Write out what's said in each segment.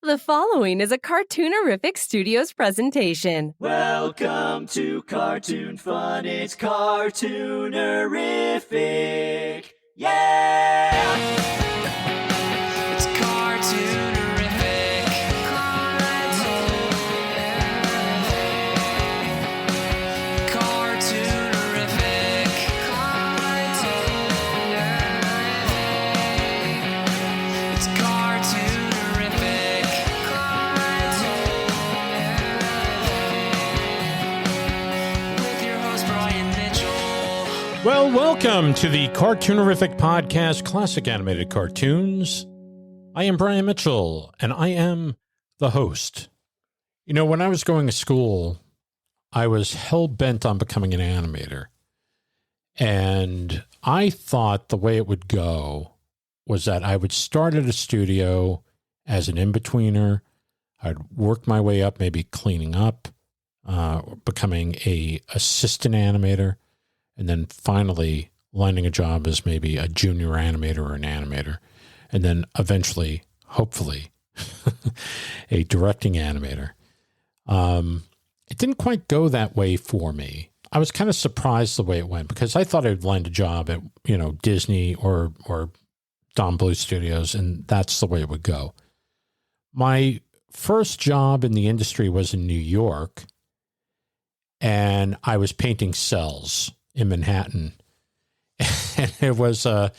The following is a Cartoonerific Studios presentation. Welcome to Cartoon Fun, it's Cartoonerific. Yeah! It's Cartoonerific. Cartoonerific. It's Cartoonerific. With your host Brian Mitchell. Well, welcome to the Cartoonerific Podcast, Classic Animated Cartoons. I am Brian Mitchell, and I am the host. You know, when I was going to school, I was hell-bent on becoming an animator. And I thought the way it would go was that I would start at a studio as an in-betweener. I'd work my way up, maybe cleaning up, becoming a assistant animator, and then finally landing a job as maybe a junior animator or an animator, and then eventually, hopefully, a directing animator. It didn't quite go that way for me. I was kind of surprised the way it went because I thought I'd land a job at, Disney or Don Bluth Studios, and that's the way it would go. My first job in the industry was in New York, and I was painting cells in Manhattan. And it was a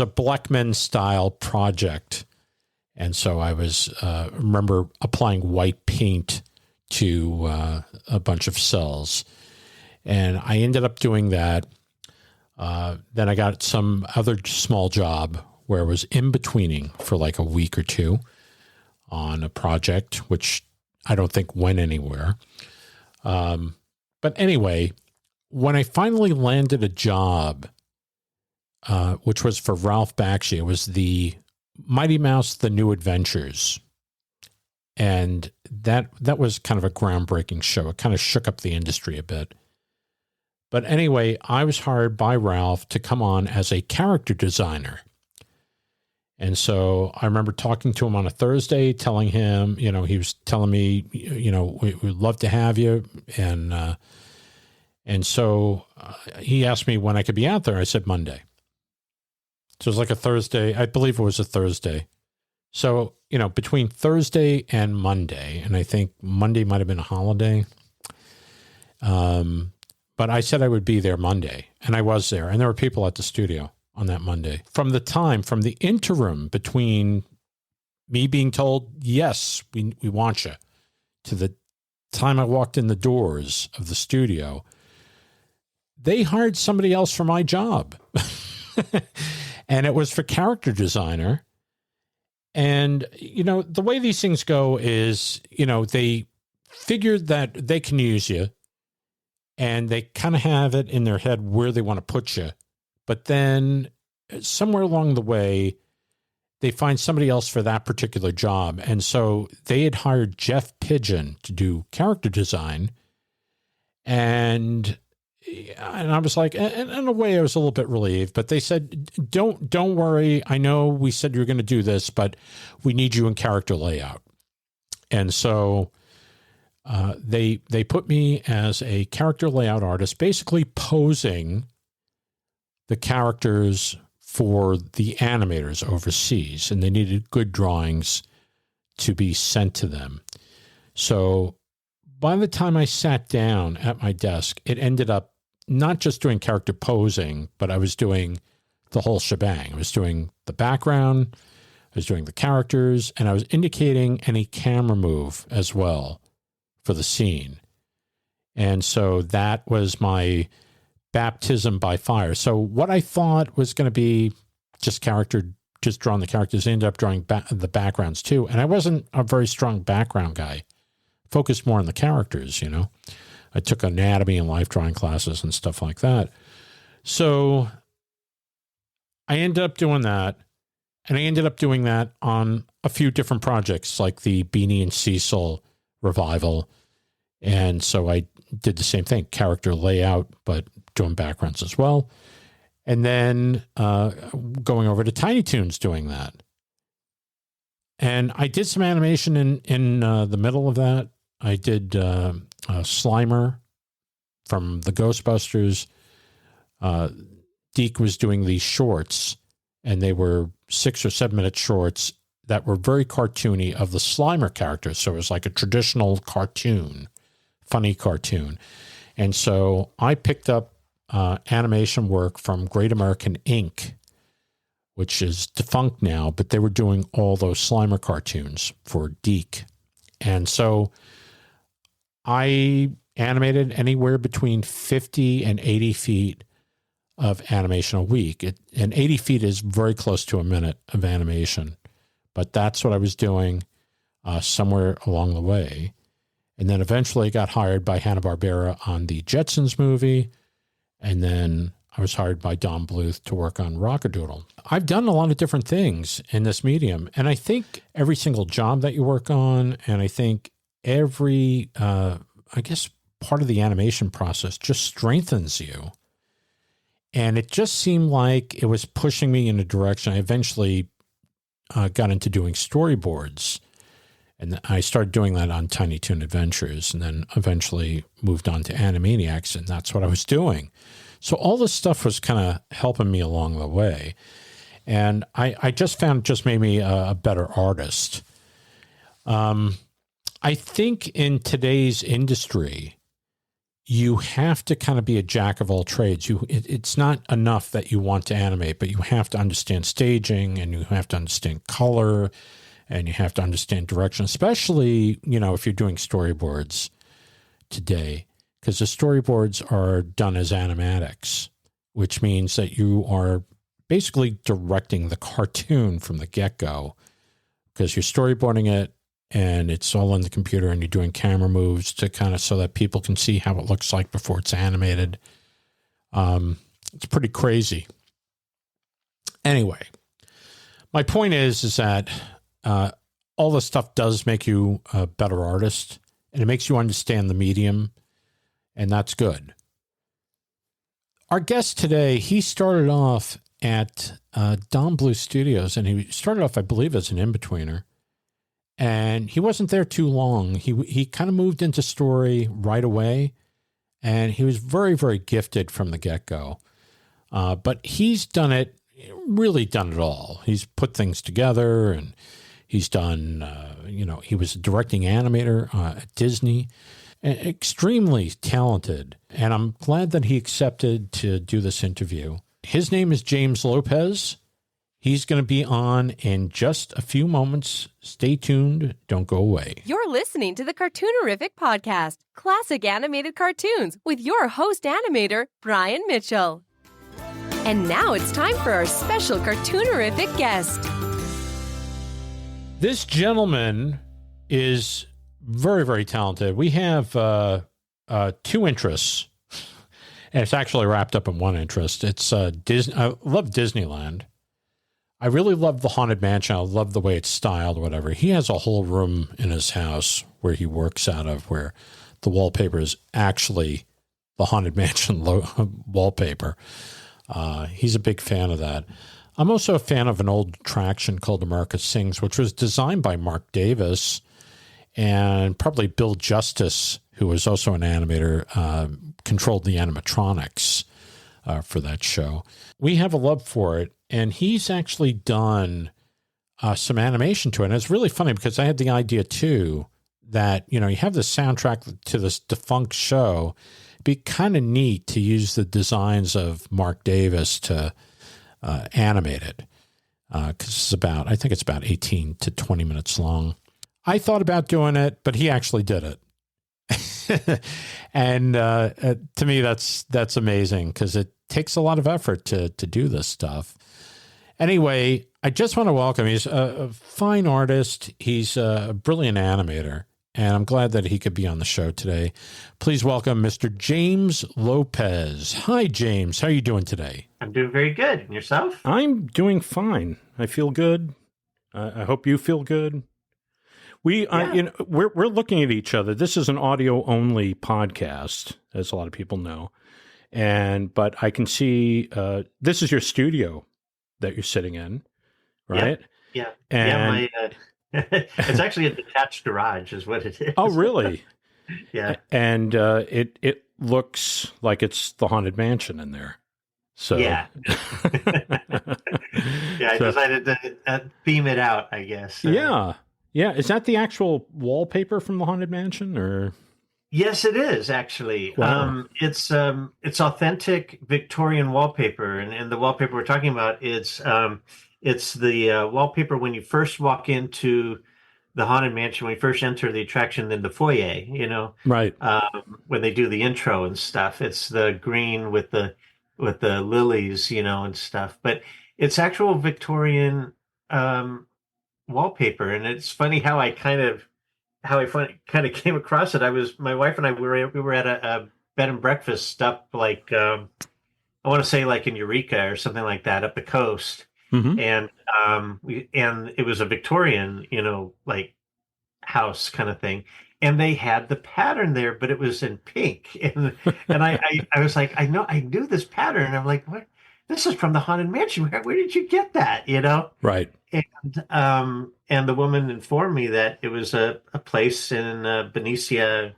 Blackman style project. And so I was, remember applying white paint to a bunch of cells. And I ended up doing that. Then I got some other small job where I was in-betweening for like a week or two on a project, which I don't think went anywhere. But anyway, when I finally landed a job, which was for Ralph Bakshi, it was the Mighty Mouse, The New Adventures. And that was kind of a groundbreaking show. It kind of shook up the industry a bit. But anyway, I was hired by Ralph to come on as a character designer. And so I remember talking to him on a Thursday, telling him, he was telling me, we'd love to have you. And so he asked me when I could be out there. I said Monday. So it was like a Thursday. I believe it was a Thursday. So, between Thursday and Monday, and I think Monday might have been a holiday. But I said I would be there Monday, and I was there. And there were people at the studio on that Monday. From the interim between me being told, yes, we want you, to the time I walked in the doors of the studio, they hired somebody else for my job. And it was for character designer. And, the way these things go is, they figured that they can use you and they kind of have it in their head where they want to put you. But then somewhere along the way, they find somebody else for that particular job. And so they had hired Jeff Pigeon to do character design. And I was like, and in a way I was a little bit relieved, but they said, don't worry. I know we said you're going to do this, but we need you in character layout. And so they put me as a character layout artist, basically posing the characters for the animators overseas, and they needed good drawings to be sent to them. So by the time I sat down at my desk, it ended up not just doing character posing, but I was doing the whole shebang. I was doing the background, I was doing the characters, and I was indicating any camera move as well for the scene. And so that was my baptism by fire. So what I thought was going to be just drawing the characters, I ended up drawing the backgrounds too. And I wasn't a very strong background guy. Focused more on the characters, I took anatomy and life drawing classes and stuff like that. So I ended up doing that. And I ended up doing that on a few different projects, like the Beanie and Cecil revival. And so I did the same thing, character layout, but doing backgrounds as well. And then going over to Tiny Toons doing that. And I did some animation in the middle of that. I did Slimer from the Ghostbusters. Deke was doing these shorts, and they were 6 or 7 minute shorts that were very cartoony of the Slimer characters. So it was like a traditional cartoon, funny cartoon. And so I picked up animation work from Great American Inc., which is defunct now, but they were doing all those Slimer cartoons for Deke. And so I animated anywhere between 50 and 80 feet of animation a week. And 80 feet is very close to a minute of animation. But that's what I was doing somewhere along the way. And then eventually I got hired by Hanna-Barbera on the Jetsons movie. And then I was hired by Don Bluth to work on Rockadoodle. I've done a lot of different things in this medium. And I think every single job that you work on, and I think every, I guess, part of the animation process just strengthens you. And it just seemed like it was pushing me in a direction. I eventually got into doing storyboards. And I started doing that on Tiny Toon Adventures, and then eventually moved on to Animaniacs, and that's what I was doing. So all this stuff was kind of helping me along the way. And I just found it just made me a better artist. I think in today's industry, you have to kind of be a jack of all trades. It's not enough that you want to animate, but you have to understand staging, and you have to understand color, and you have to understand direction, especially, if you're doing storyboards today, because the storyboards are done as animatics, which means that you are basically directing the cartoon from the get-go, because you're storyboarding it and it's all on the computer, and you're doing camera moves to kind of so that people can see how it looks like before it's animated. It's pretty crazy. Anyway, my point is that all this stuff does make you a better artist, and it makes you understand the medium, and that's good. Our guest today, he started off at Don Bluth Studios, and he started off, I believe, as an in-betweener, and he wasn't there too long. He kind of moved into story right away, and he was very, very gifted from the get-go. But he's really done it all. He's put things together, and he's done, he was a directing animator at Disney, extremely talented. And I'm glad that he accepted to do this interview. His name is James Lopez. He's going to be on in just a few moments. Stay tuned. Don't go away. You're listening to the Cartoonerific Podcast, classic animated cartoons with your host animator, Brian Mitchell. And now it's time for our special Cartoonerific guest. This gentleman is very, very talented. We have two interests, and it's actually wrapped up in one interest. It's Disney. I love Disneyland. I really love the Haunted Mansion. I love the way it's styled, whatever. He has a whole room in his house where he works out of, where the wallpaper is actually the Haunted Mansion wallpaper. He's a big fan of that. I'm also a fan of an old attraction called America Sings, which was designed by Mark Davis, and probably Bill Justice, who was also an animator, controlled the animatronics for that show. We have a love for it, and he's actually done some animation to it. And it's really funny because I had the idea, too, that, you have the soundtrack to this defunct show. It'd be kind of neat to use the designs of Mark Davis to animate it, because I think it's about 18 to 20 minutes long. I thought about doing it, but he actually did it. And to me, that's amazing, because it takes a lot of effort to do this stuff. Anyway, I just want to welcome, he's a fine artist. He's a brilliant animator, and I'm glad that he could be on the show today. Please welcome Mr. James Lopez. Hi, James. How are you doing today? I'm doing very good. And yourself? I'm doing fine. I feel good. I hope you feel good. We're looking at each other. This is an audio only podcast, as a lot of people know. But I can see this is your studio that you're sitting in, right? Yeah. And It's actually a detached garage, is what it is. Oh, really? Yeah. And it looks like it's the Haunted Mansion in there. So Yeah. Yeah, I So- decided to theme it out, I guess. yeah. Is that the actual wallpaper from the Haunted Mansion, or? Yes, it is actually. Wow. It's authentic Victorian wallpaper, and the wallpaper we're talking about, it's the wallpaper when you first walk into the Haunted Mansion, when you first enter the attraction in the foyer, Right. when they do the intro and stuff. It's the green with the lilies, and stuff. But it's actual Victorian wallpaper, and it's funny how I came across it. My wife and I we were at a bed and breakfast up like I want to say like in Eureka or something like that up the coast, Mm-hmm. and it was a Victorian like house kind of thing, and they had the pattern there, but it was in pink, and I was like, I knew this pattern, and I'm like, what? This is from the Haunted Mansion. Where did you get that? Right. And the woman informed me that it was a place in Benicia,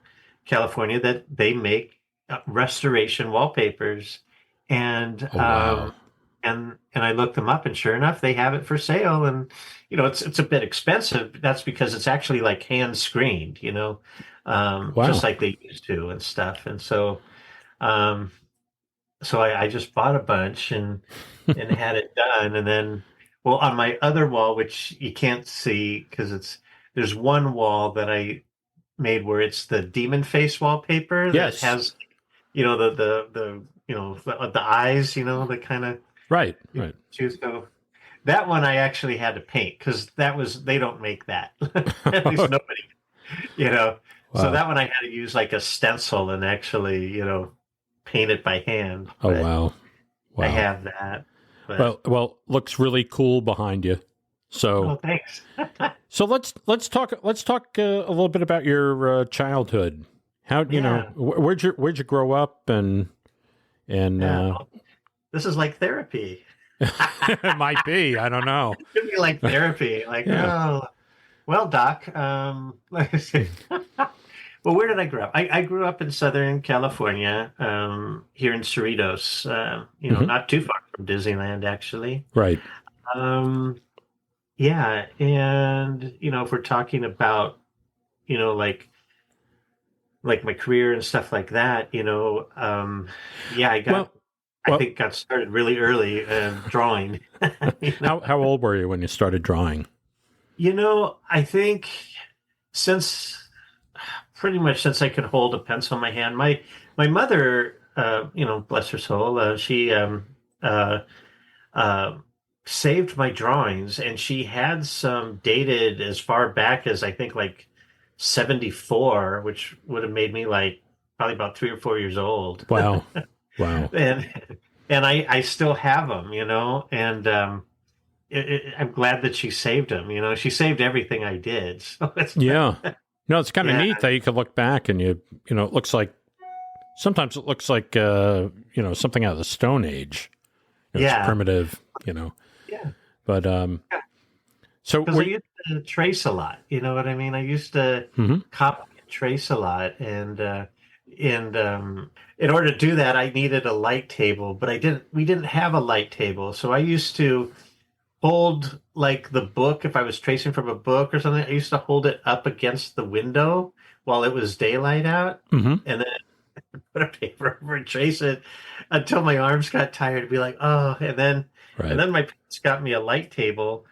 California, that they make restoration wallpapers, and Oh, wow. and I looked them up, and sure enough, they have it for sale. And it's a bit expensive. That's because it's actually like hand screened, Wow. just like they used to and stuff. And so I just bought a bunch and had it done. And then, well, on my other wall, which you can't see because there's one wall that I made where it's the demon face wallpaper Yes. that has, the eyes, the kind of Right. choose. So that one I actually had to paint because they don't make that. At least nobody, So Wow. that one I had to use like a stencil and actually, paint it by hand. Oh, But wow. I have that. But, Well, looks really cool behind you. So, thanks. let's talk a little bit about your childhood. How where'd you grow up and This is like therapy. it might be, I don't know. It could be like therapy. Like, Yeah. oh, well, Doc. Let's see. Well, where did I grow up? I grew up in Southern California, here in Cerritos. Not too far from Disneyland, actually. Right. Yeah, and if we're talking about, like my career and stuff like that, I think got started really early drawing. How old were you when you started drawing? I think pretty much since I could hold a pencil in my hand. My mother, bless her soul, she saved my drawings, and she had some dated as far back as I think like 74, which would have made me like probably about 3 or 4 years old. Wow. Wow. And I still have them, and I'm glad that she saved them. She saved everything I did. So Yeah. No, it's kind of Yeah. neat that you could look back and it looks like sometimes it looks like something out of the Stone Age. It's primitive, Yeah. But so Because I used to trace a lot. You know what I mean? I used to Mhm. copy and trace a lot, and in order to do that, I needed a light table, but we didn't have a light table, so I used to hold like the book. If I was tracing from a book or something, I used to hold it up against the window while it was daylight out, Mhm. and then put a paper over and trace it until my arms got tired to be like, oh, and then Right. my parents got me a light table,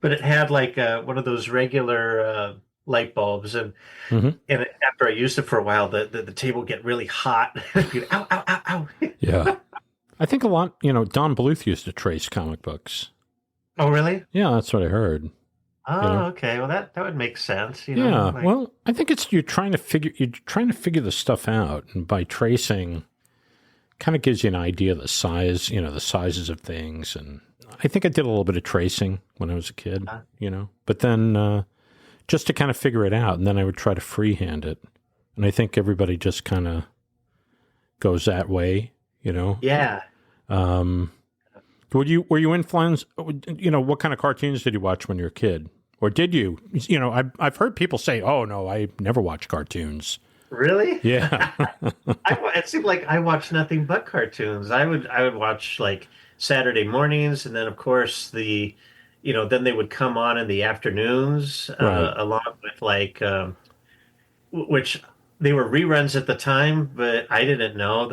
but it had like one of those regular light bulbs, and Mhm. after I used it for a while, the table would get really hot. Ow, ow, ow, ow. Yeah. I think a lot, Don Bluth used to trace comic books. Oh, really? Yeah, that's what I heard. Oh, okay. Well, that would make sense. Yeah. like- Well, I think it's you're trying to figure the stuff out, and by tracing, kind of gives you an idea of the size, the sizes of things. And I think I did a little bit of tracing when I was a kid, but then just to kind of figure it out, and then I would try to freehand it. And I think everybody just kind of goes that way, Yeah. Were you influenced? What kind of cartoons did you watch when you were a kid? Or did you? You know, I've heard people say, "Oh no, I never watch cartoons." Really? Yeah. It seemed like I watched nothing but cartoons. I would watch like Saturday mornings, and then of course then they would come on in the afternoons, Right. along with like which they were reruns at the time, but I didn't know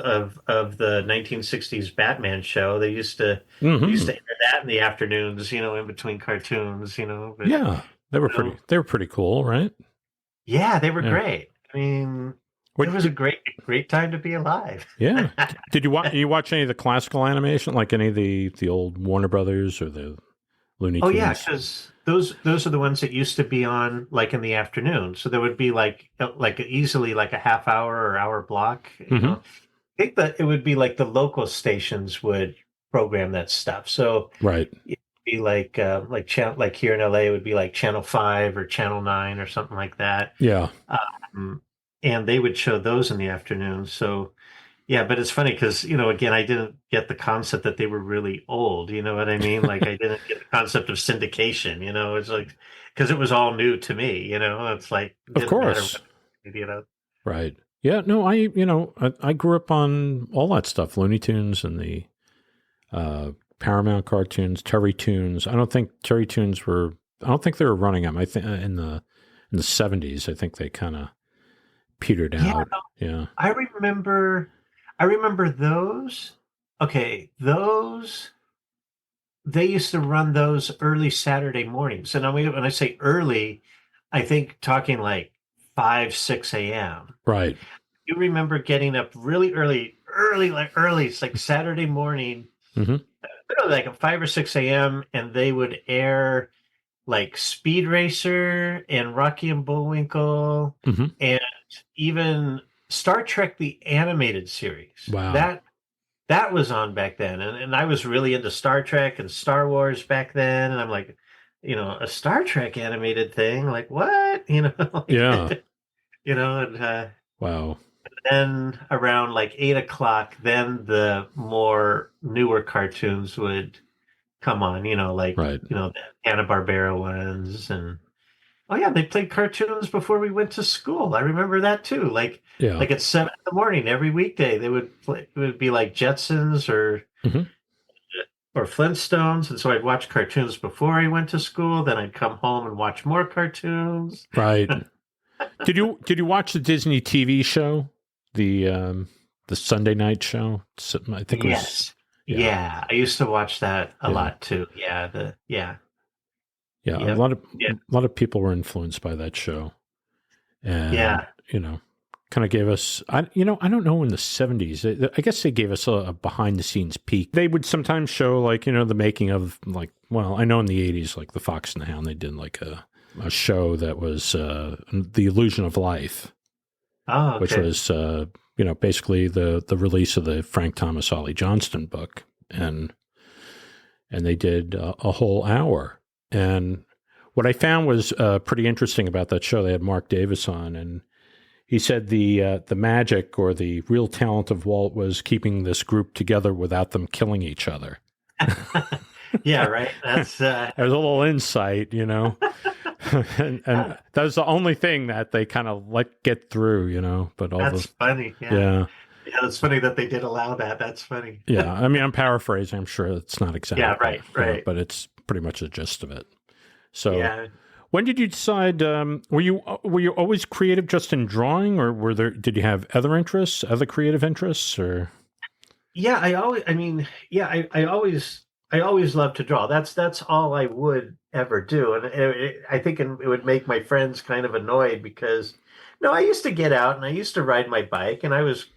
of the 1960s Batman show. They used to air that in the afternoons, in between cartoons, but Yeah. They were you know, pretty cool, right? yeah, they were Yeah. great. I mean, it What was a great time to be alive. Yeah. Did you watch any of the classical animation, like any of the old Warner Brothers or the Looney Oh yeah, Tunes? because those are the ones that used to be on like in the afternoon. So there would be like easily like a half hour or hour block. Hmm. I think that it would be like the local stations would program that stuff. So Right. it'd be like here in LA, it would be like Channel 5 or Channel 9 or something like that. Yeah. Um, and they would show those in the afternoon. So yeah, but it's funny because, again, I didn't get the concept that they were really old. You know what I mean? Like I didn't get the concept of syndication, it's like, because it was all new to me, it's like, it Of didn't matter course. what. Right. Yeah. No, I grew up on all that stuff, Looney Tunes and the Paramount cartoons, Terry Tunes. I don't think they were running them. I think in the 70s, I think they kind of petered Yeah, out. Yeah. I remember those. Okay, those they used to run those early Saturday mornings. And when I say early, I think talking like 5, 6 a.m. Right. You remember getting up really early, like early. It's like Saturday morning, Hmm. like at 5 or 6 a.m. And they would air like Speed Racer and Rocky and Bullwinkle Hmm. and even Star Trek the animated series. Wow. That was on back then, and I was really into Star Trek and Star Wars back then, and I'm like, a Star Trek animated thing, like what, Yeah. and Wow. then around like 8 o'clock, then the more newer cartoons would come on, like Right. the Hanna-Barbera ones, and oh yeah, they played cartoons before we went to school. I remember that too. Like Yeah. at 7 in the morning every weekday, they would play. It would be like Jetsons Hmm. or Flintstones, and so I'd watch cartoons before I went to school. Then I'd come home and watch more cartoons. Right. Did you watch the Disney TV show, the Sunday night show? I think it was. Yes, yeah, I used to watch that a lot too. Yeah, Yeah, Yep. a lot of people were influenced by that show, and Yeah. kind of gave us. I don't know, in the 70s. I guess they gave us a behind the scenes peek. They would sometimes show like the making of like. Well, I know in the 80s, like the Fox and the Hound, they did like a show that was The Illusion of Life, Oh, okay. which was basically the release of the Frank Thomas Ollie Johnston book, and they did a whole hour. And what I found was pretty interesting about that show, they had Mark Davis on, and he said the magic or the real talent of Walt was keeping this group together without them killing each other. Yeah, right. That's There's a little insight, and that was the only thing that they kind of let get through, but all that's the funny. yeah. Yeah, it's funny that they did allow that. That's funny. Yeah, I mean, I'm paraphrasing. I'm sure it's not exactly. Yeah, right. But it's pretty much the gist of it. So, Yeah. when did you decide? Were you always creative, just in drawing, or did you have other interests, other creative interests, or? Yeah, I always loved to draw. That's all I would ever do, and I think it would make my friends kind of annoyed because, no, I used to get out and I used to ride my bike, and I was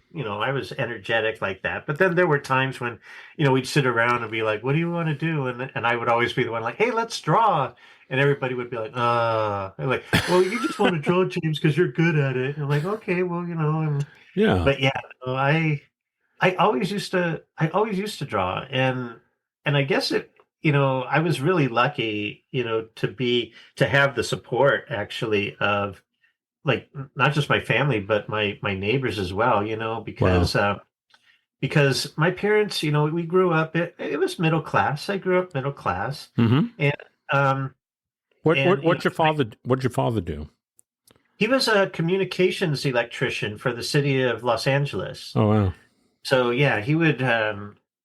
energetic like that. But then there were times when, we'd sit around and be like, "What do you want to do?" And I would always be the one like, "Hey, let's draw." And everybody would be like, I'm like, "Well, you just want to draw, James, because you're good at it." And I'm like, "Okay, well, Yeah. But yeah, no, I always used to draw, and I guess I was really lucky, to have the support actually of like not just my family but my neighbors as well, because my parents, we grew up, it was middle class. I grew up middle class, Mm-hmm. and What'd your father do? He was a communications electrician for the city of Los Angeles. Oh wow. So yeah, he would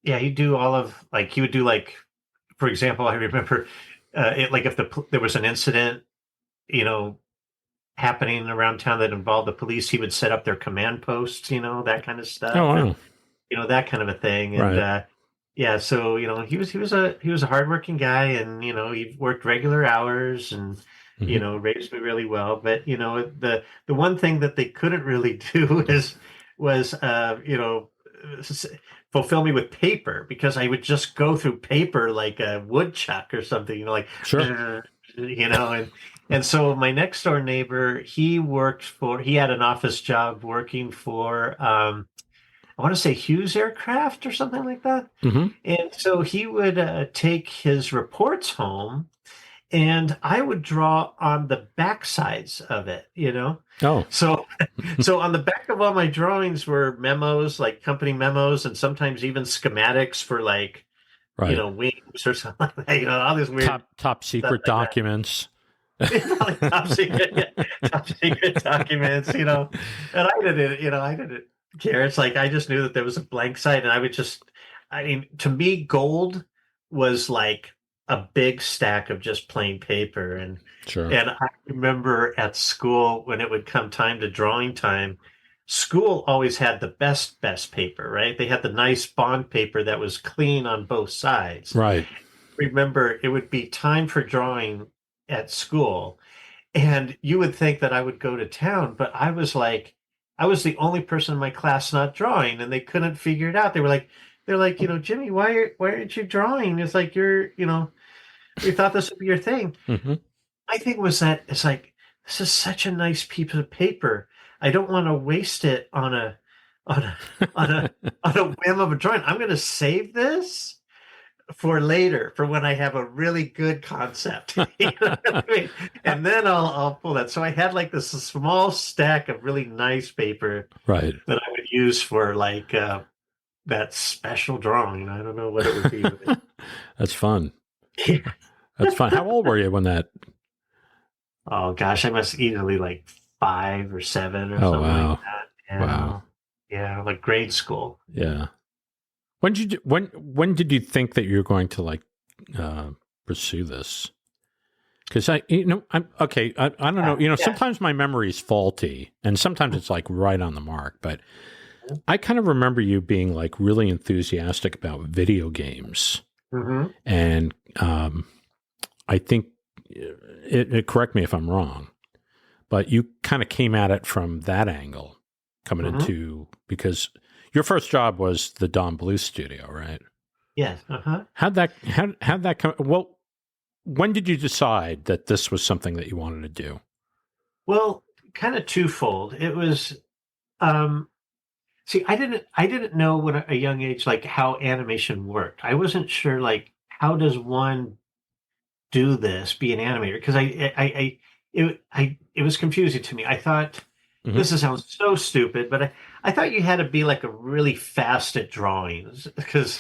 he'd do all of like he would do like, for example, I remember like if there was an incident, happening around town that involved the police, he would set up their command posts, that kind of stuff. Oh wow. That kind of a thing. And Right. yeah, so he was a hardworking guy, and he worked regular hours, and raised me really well. But the one thing that they couldn't really do was fulfill me with paper, because I would just go through paper like a woodchuck or something, like Sure. and so my next door neighbor, he had an office job working for I want to say Hughes Aircraft or something like that. Mm-hmm. And so he would take his reports home, and I would draw on the back sides of it, Oh. So, so on the back of all my drawings were memos, like company memos, and sometimes even schematics for like, Right. wings or something like that, all this weird Top secret stuff like documents. like top secret documents, and I didn't care. It's like I just knew that there was a blank site, and to me, gold was like a big stack of just plain paper. And Sure. I remember at school, when it would come time to drawing time, school always had the best paper, right? They had the nice bond paper that was clean on both sides. Right. Remember, it would be time for drawing at school, and you would think that I would go to town, but I was the only person in my class not drawing, and they couldn't figure it out. They're like, Jimmy, why aren't you drawing? It's like we thought this would be your thing. Mm-hmm. My thing was that it's like, this is such a nice piece of paper. I don't want to waste it on a whim of a drawing. I'm going to save this for later, for when I have a really good concept. You know what I mean? And then I'll pull that. So I had like this small stack of really nice paper, Right, that I would use for like that special drawing. I don't know what it would be. That's fun. Yeah. That's fun. How old were you when that? Oh gosh, I must easily like 5 or 7 or Oh, something wow. like that. Yeah. Wow. Yeah, like grade school. Yeah. When did you think that you were going to like pursue this? Because I'm okay. I don't know. Yeah. Sometimes my memory is faulty, and sometimes it's like right on the mark. But I kind of remember you being like really enthusiastic about video games, Mm-hmm. and I think correct me if I'm wrong, but you kind of came at it from that angle, coming Mm-hmm. into, because your first job was the Don Bluth studio, right? Yes. Uh-huh. How'd that come? Well, when did you decide that this was something that you wanted to do? Well, kind of twofold. It was, see, I didn't know at a young age, like how animation worked. I wasn't sure, like, how does one do this, be an animator? Because it was confusing to me. I thought, Mhm. this sounds so stupid, but I thought you had to be like a really fast at drawings, because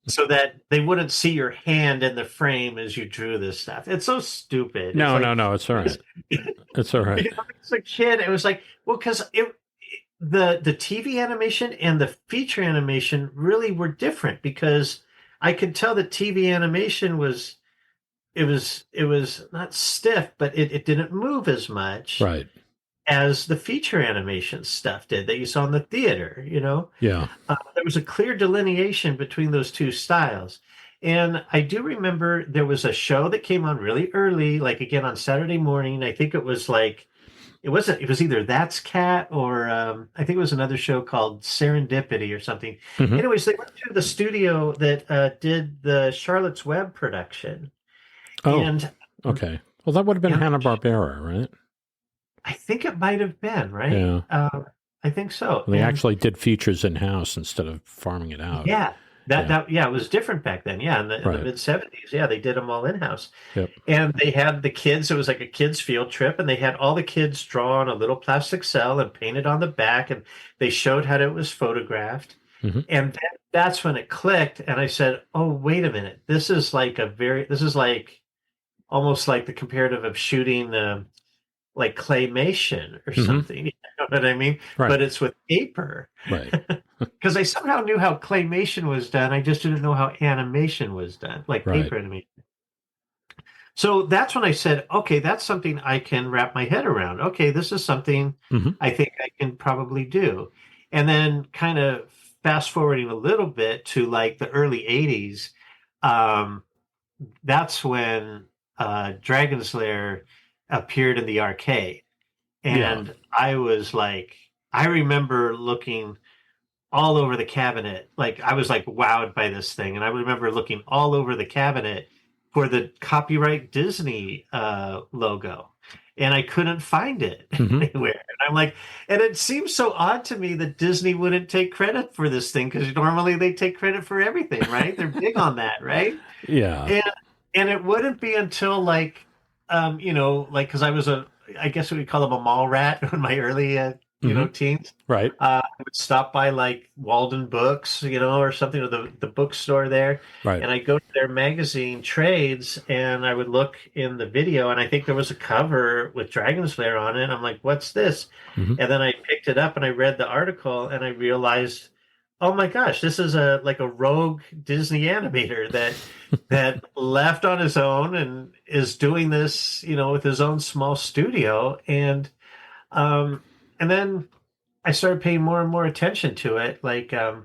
so that they wouldn't see your hand in the frame as you drew this stuff. It's so stupid. No, It's like, no, it's all right. It's all right. As a kid, it was like, well, because the TV animation and the feature animation really were different, because I could tell that TV animation was not stiff, but it didn't move as much Right. as the feature animation stuff did that you saw in the theater. Yeah. There was a clear delineation between those two styles. And I do remember there was a show that came on really early, like again on Saturday morning. I think it was like, it was either That's Cat, or I think it was another show called Serendipity or something. Mhm. Anyways, they went to the studio that did the Charlotte's Web production. Oh, And okay. Well, that would have been Yeah. Hanna-Barbera, right? I think it might have been, right? Yeah. I think so. They And actually did features in-house instead of farming it out. yeah, it was different back then. Yeah, in the Right. mid-70s. Yeah, they did them all in-house. Yep. And they had the kids, it was like a kids field trip, and they had all the kids draw on a little plastic cell and paint it on the back, and they showed how it was photographed. Mhm. And that's when it clicked, and I said, oh, wait a minute. This is like almost like the comparative of shooting like claymation or something. You know what I mean? Right. But it's with paper. Right. Because I somehow knew how claymation was done. I just didn't know how animation was done, like Right. paper animation. So that's when I said, okay, that's something I can wrap my head around. Okay, this is something I think I can probably do. And then kind of fast forwarding a little bit to like the early 80s, that's when Dragon's Lair appeared in the arcade. And I was like, I remember looking all over the cabinet. Like I was like wowed by this thing. And I remember looking all over the cabinet for the copyright Disney logo. And I couldn't find it anywhere. And I'm like, and it seems so odd to me that Disney wouldn't take credit for this thing because normally they take credit for everything, right? They're big on that, right? Yeah. And it wouldn't be until like, like because I guess we would call them a mall rat in my early, teens. Right. I would stop by like Walden Books, or something, or the bookstore there. Right. And I'd go to their magazine trades and I would look in the video and I think there was a cover with Dragon's Lair on it. I'm like, what's this? And then I picked it up and I read the article and I realized, oh my gosh, this is a rogue Disney animator that left on his own and is doing this, with his own small studio. And then I started paying more and more attention to it. Like, so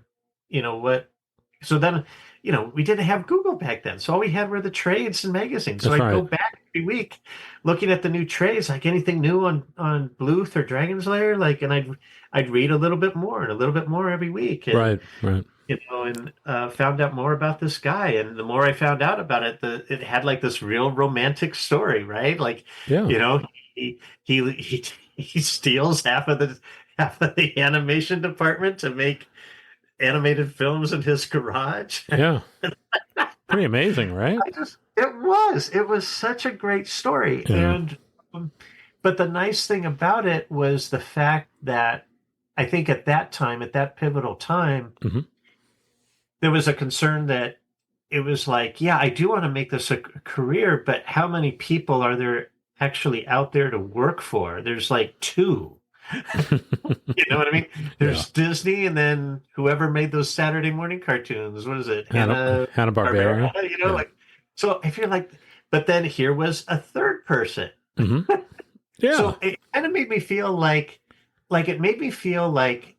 then, we didn't have Google back then. So all we had were the trades and magazines. So That's I'd right. go back every week looking at the new trades, like anything new on Bluth or Dragon's Lair, like, and I'd read a little bit more and a little bit more every week. And, Right. and found out more about this guy. And the more I found out about it, it had like this real romantic story, right? Like, he steals half of the animation department to make animated films in his garage. Yeah. Pretty amazing, right? It was such a great story. Yeah. And but the nice thing about it was the fact that I think at that time, at that pivotal time, there was a concern that it was like, yeah, I do want to make this a career, but how many people are there actually out there to work for? There's like two. You know what I mean? There's Disney, and then whoever made those Saturday morning cartoons. What is it? Hanna-Barbera. Like, so if you're like, but then here was a third person. Yeah. So it kind of made me feel like it made me feel like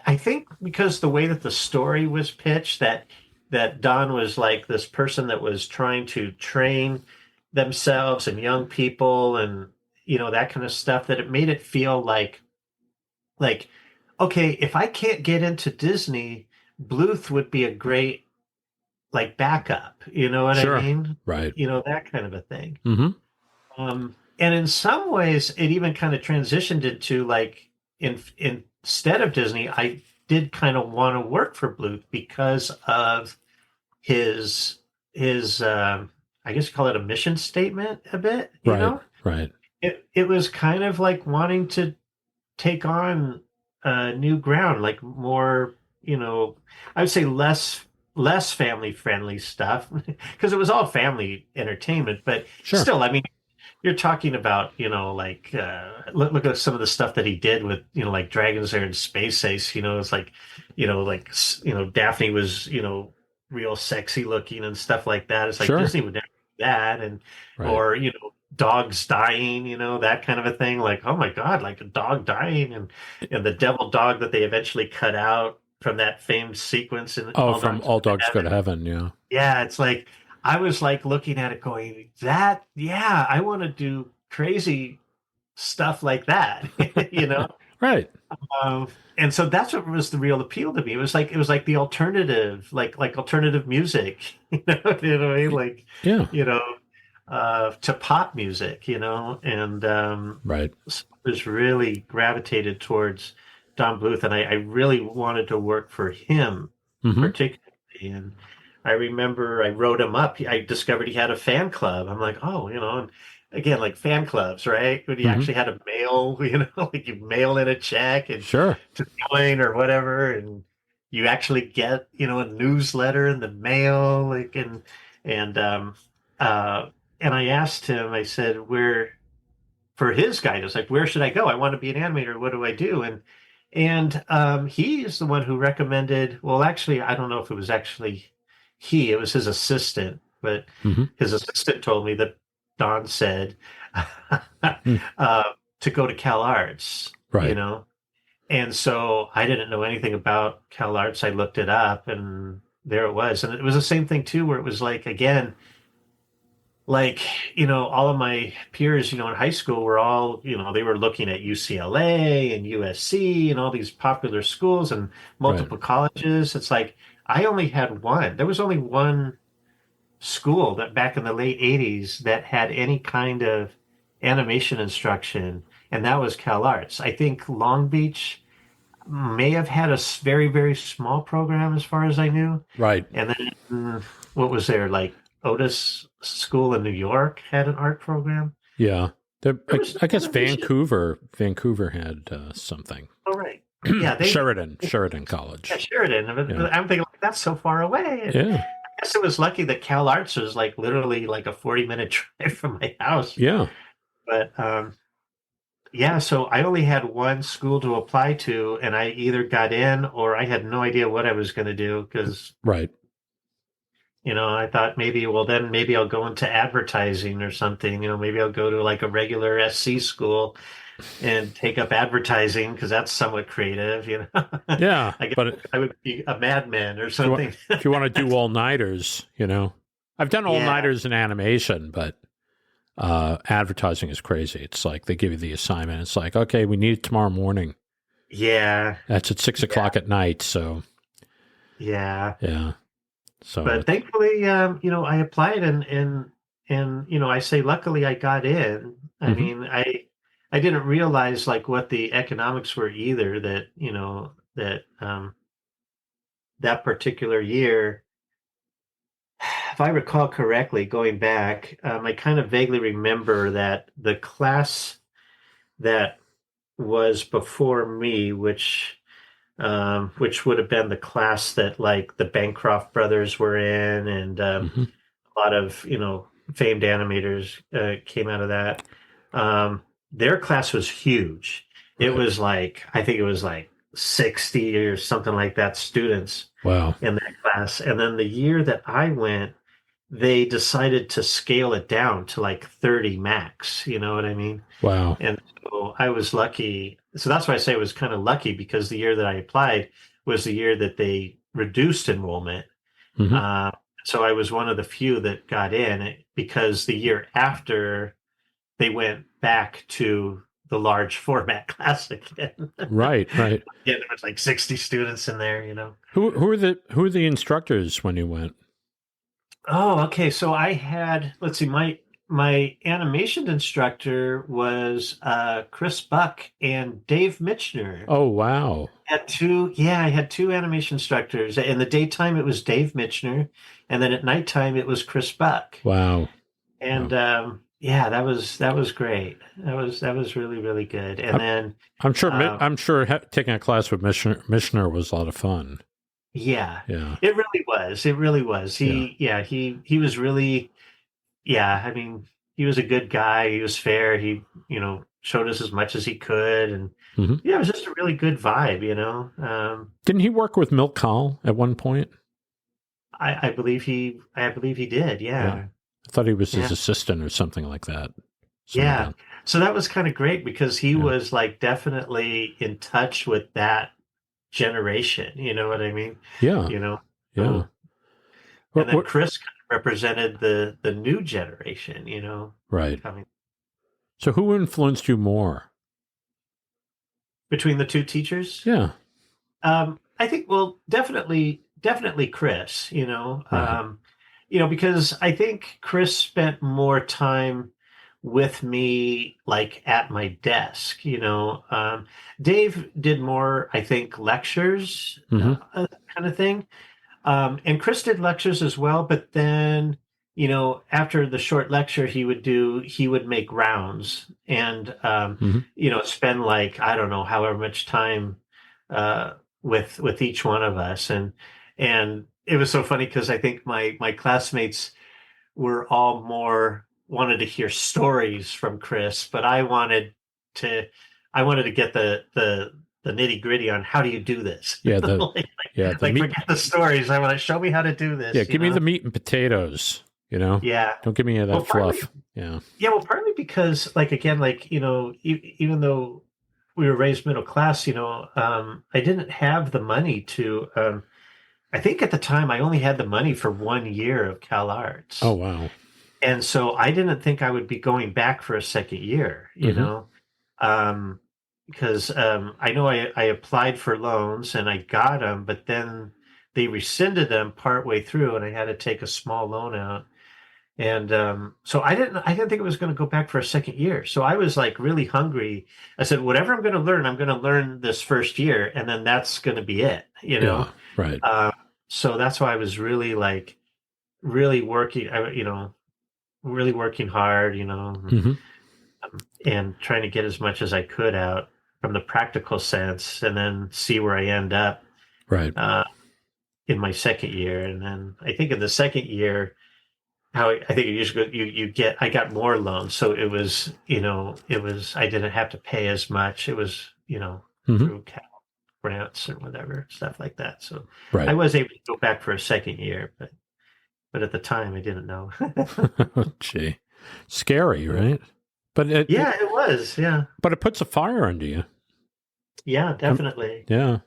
I think because the way that the story was pitched, that Don was like this person that was trying to train themselves and young people and that kind of stuff, that it made it feel like, okay, if I can't get into Disney, Bluth would be a great like backup. You know what I mean? Right. That kind of a thing. And in some ways, it even kind of transitioned into like instead of Disney, I did kind of want to work for Bluth because of his I guess you call it a mission statement a bit. You know? Right. It was kind of like wanting to take on new ground, like more, I would say less family friendly stuff, because it was all family entertainment, but still, I mean, you're talking about, like look at some of the stuff that he did with, like Dragon's Lair and Space Ace. It's like, Daphne was, real sexy looking and stuff like that. It's like Disney would never do that, and or dogs dying, that kind of a thing. Like, oh my God, like a dog dying, and the devil dog that they eventually cut out from that famed sequence. In All Dogs Go to Heaven. Yeah. Yeah. It's like, I was like looking at it going, I want to do crazy stuff like that, Right. And so that's what was the real appeal to me. It was like the alternative, like alternative music, what I mean? Like, to pop music, and was really gravitated towards Don Bluth, and I really wanted to work for him particularly. And I remember I wrote him up. I discovered he had a fan club. I'm like, oh, and again, like fan clubs, right? When you actually had to mail, like you mail in a check and to join or whatever, and you actually get, a newsletter in the mail, like, and and I asked him, I said, where, for his guidance, like, where should I go? I want to be an animator. What do I do? And he is the one who recommended, well, actually, I don't know if it was actually it was his assistant, but Hmm. his assistant told me that Don said Mm. to go to CalArts, Right. And so I didn't know anything about CalArts. I looked it up and there it was. And it was the same thing too, where it was like, again, like, all of my peers, in high school were all, they were looking at UCLA and USC and all these popular schools and Right. multiple colleges. It's like, I only had one. There was only one school that back in the late 80s that had any kind of animation instruction, and that was CalArts. I think Long Beach may have had a very, very small program as far as I knew. Right. And then what was there? Like Otis School in New York had an art program. Yeah. I guess animation. Vancouver had something. Oh, right. Yeah, Sheridan College. Yeah, Sheridan. Yeah. I'm thinking, like, that's so far away. And Yeah. I guess it was lucky that CalArts was like literally like a 40-minute drive from my house. Yeah. But yeah, so I only had one school to apply to, and I either got in or I had no idea what I was going to do because, Right. I thought maybe, well, then maybe I'll go into advertising or something. Maybe I'll go to like a regular SC school and take up advertising because that's somewhat creative. Yeah. I guess But I would be a madman or if you, something. if you want to do all-nighters, I've done all-nighters in animation, but advertising is crazy. It's like they give you the assignment. It's like, okay, we need it tomorrow morning. Yeah. That's at 6 o'clock at night. So, Yeah. yeah. So, But thankfully, I applied and I say luckily I got in. I Mhm. mean, I didn't realize like what the economics were either that, that particular year, if I recall correctly, going back, I kind of vaguely remember that the class that was before me, which would have been the class that like the Bancroft brothers were in, and Mhm. a lot of famed animators came out of that. Their class was huge. It Right. was like, I think it was like 60 or something like that students Wow. in that class. And then the year that I went, they decided to scale it down to like 30 max. You know what I mean? Wow. And so I was lucky. So that's why I say it was kind of lucky, because the year that I applied was the year that they reduced enrollment. Mhm. So I was one of the few that got in, because the year after they went back to the large format class again. Right. Right. Yeah, there was like 60 students in there. Who are the instructors when you went? Oh, okay. So I had, let's see, my animation instructor was Chris Buck and Dave Mitchner. Oh, wow. I had two animation instructors. In the daytime, it was Dave Mitchner, and then at nighttime, it was Chris Buck. Wow. And yeah, that was great. That was really, really good. And then I'm sure taking a class with Mishner was a lot of fun. yeah, Yeah. it really was. It really was. He was really, I mean, he was a good guy. He was fair. He, showed us as much as he could, and Mhm. yeah, it was just a really good vibe. Didn't he work with Milt Kahl at one point? I believe he did. Yeah. I thought he was his Yeah. assistant or something like that. Yeah. So that was kind of great, because he was like definitely in touch with that generation. You know what I mean? Yeah. Yeah. Yeah. And then Chris kind of represented the new generation, Right. coming So who influenced you more? between the two teachers. Yeah. I think, well, definitely Chris, Right. because I think Chris spent more time with me, like at my desk. Dave did more, I think, lectures, Mhm. kind of thing. And Chris did lectures as well, but then, after the short lecture he would make rounds and, Mhm. spend like, I don't know, however much time, with each one of us. And it was so funny because I think my classmates were all more wanted to hear stories from Chris, but I wanted to get the nitty gritty on how do you do this? Yeah, like forget the stories. I want to show me how to do this. Yeah, give me the meat and potatoes. Yeah. Don't give me any of that fluff. Well, partly because, like, again, like, even though we were raised middle class, I didn't have the money to. I think at the time I only had the money for 1 year of CalArts. Oh wow! And so I didn't think I would be going back for a second year. Because I know I applied for loans and I got them, but then they rescinded them partway through, and I had to take a small loan out. And so I didn't think it was going to go back for a second year. So I was like really hungry. I said, whatever I'm going to learn this first year, and then that's going to be it. Yeah, right. So that's why I was really really working. Really working hard. And trying to get as much as I could out from the practical sense, and then see where I end up. Right. In my second year, and then I think in the second year, I think it usually I got more loans, so it was I didn't have to pay as much. It was through Cal grants or whatever, stuff like that. So right. I was able to go back for a second year, but at the time I didn't know. Gee, scary, right? But it was, yeah. But it puts a fire under you. Yeah, definitely. To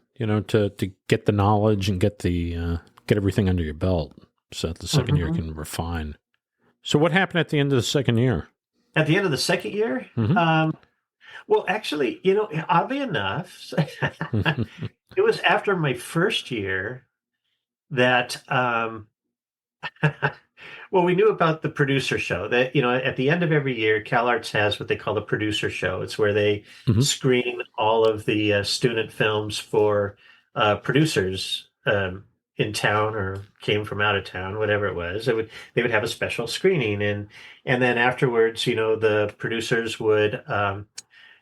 get the knowledge and get everything under your belt, so that the second year can refine. So what happened at the end of the second year? At the end of the second year? Well, actually, oddly enough, it was after my first year that, well, we knew about the producer show that, at the end of every year, CalArts has what they call the producer show. It's where they screen all of the student films for producers in town or came from out of town, whatever it was. They would have a special screening, and then afterwards, the producers would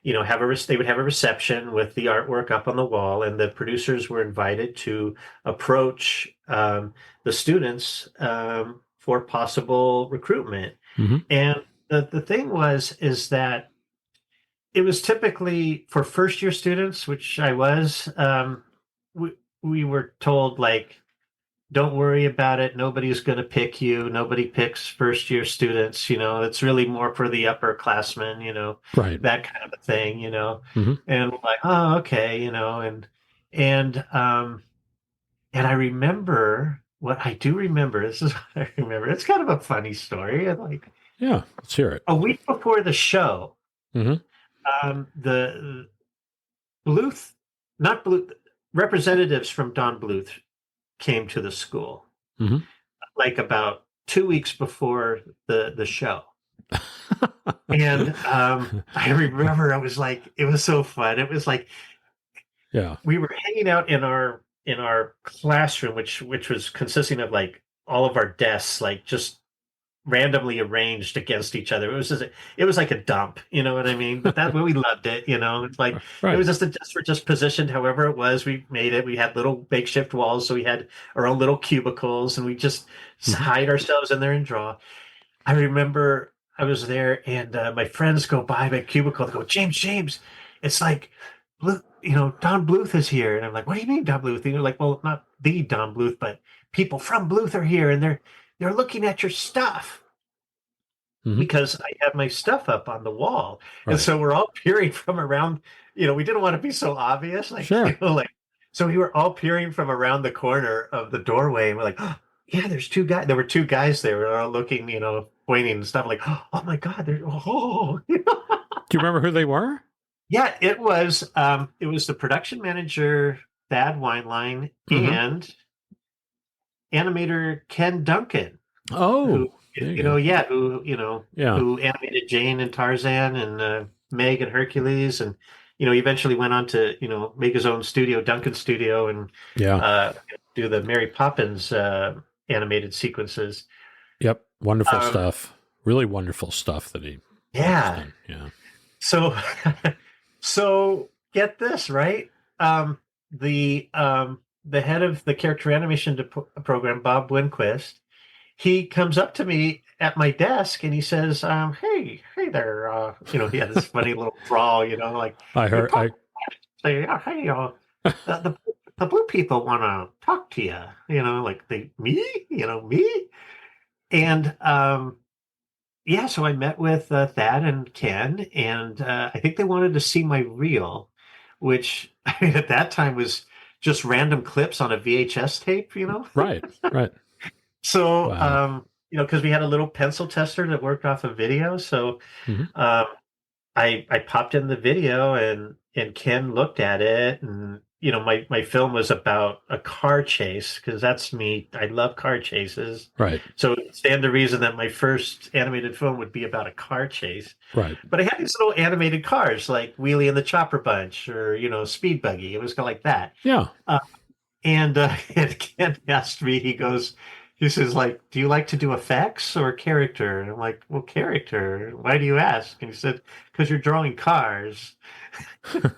they would have a reception with the artwork up on the wall, and the producers were invited to approach the students for possible recruitment. And the thing is that it was typically for first year students, which I was. We were told, like, don't worry about it. Nobody's going to pick you. Nobody picks first year students. It's really more for the upperclassmen, right. That kind of a thing, and we're like, oh, okay, and I remember what I do remember. This is what I remember. It's kind of a funny story. Yeah, let's hear it. A week before the show, the Bluth, not Bluth, representatives from Don Bluth came to the school, like about 2 weeks before the show. And I remember it was so fun. It was like, we were hanging out in our classroom, which was consisting of like all of our desks, like just randomly arranged against each other. It was like a dump, you know what I mean? But that way we loved it, It's like It was just positioned however it was. We made it. We had little makeshift walls, so we had our own little cubicles, and we just hide ourselves in there and draw. I remember I was there, and my friends go by my cubicle. They go, James, it's like, Don Bluth is here. And I'm like, what do you mean, Don Bluth? And they're like, well, not the Don Bluth, but people from Bluth are here, and they're looking at your stuff. Because I had my stuff up on the wall. Right. And so we're all peering from around, we didn't want to be so obvious. So we were all peering from around the corner of the doorway, and we're like, oh, yeah, there's two guys. There were two guys there. We were all looking, pointing and stuff, like, oh my God, Do you remember who they were? Yeah, it was the production manager, Thad Wineline, and animator Ken Duncan. Oh, who animated Jane and Tarzan and Meg and Hercules, and eventually went on to make his own studio, Duncan Studio, and do the Mary Poppins animated sequences. Yep, wonderful stuff. Really wonderful stuff that he. Yeah. So, so get this, right? The head of the character animation program, Bob Winquist, he comes up to me at my desk, and he says, hey there, he had this funny little drawl, like, I "Hey, heard. Pop," say, hey, the the blue people want to talk to you, like me, and yeah, so I met with Thad and Ken, and I think they wanted to see my reel, which at that time was just random clips on a VHS tape. Right. Right. So, Wow. because we had a little pencil tester that worked off of video, so Hmm. um, I popped in the video, and Ken looked at it, and my film was about a car chase, because that's me. I love car chases. Right. So it stand to reason that my first animated film would be about a car chase. Right. But I had these little animated cars like Wheelie and the Chopper Bunch, or Speed Buggy. It was kind of like that. Yeah. And and Ken asked me, he says, like, do you like to do effects or character? And I'm like, well, character. Why do you ask? And he said, because you're drawing cars. I'm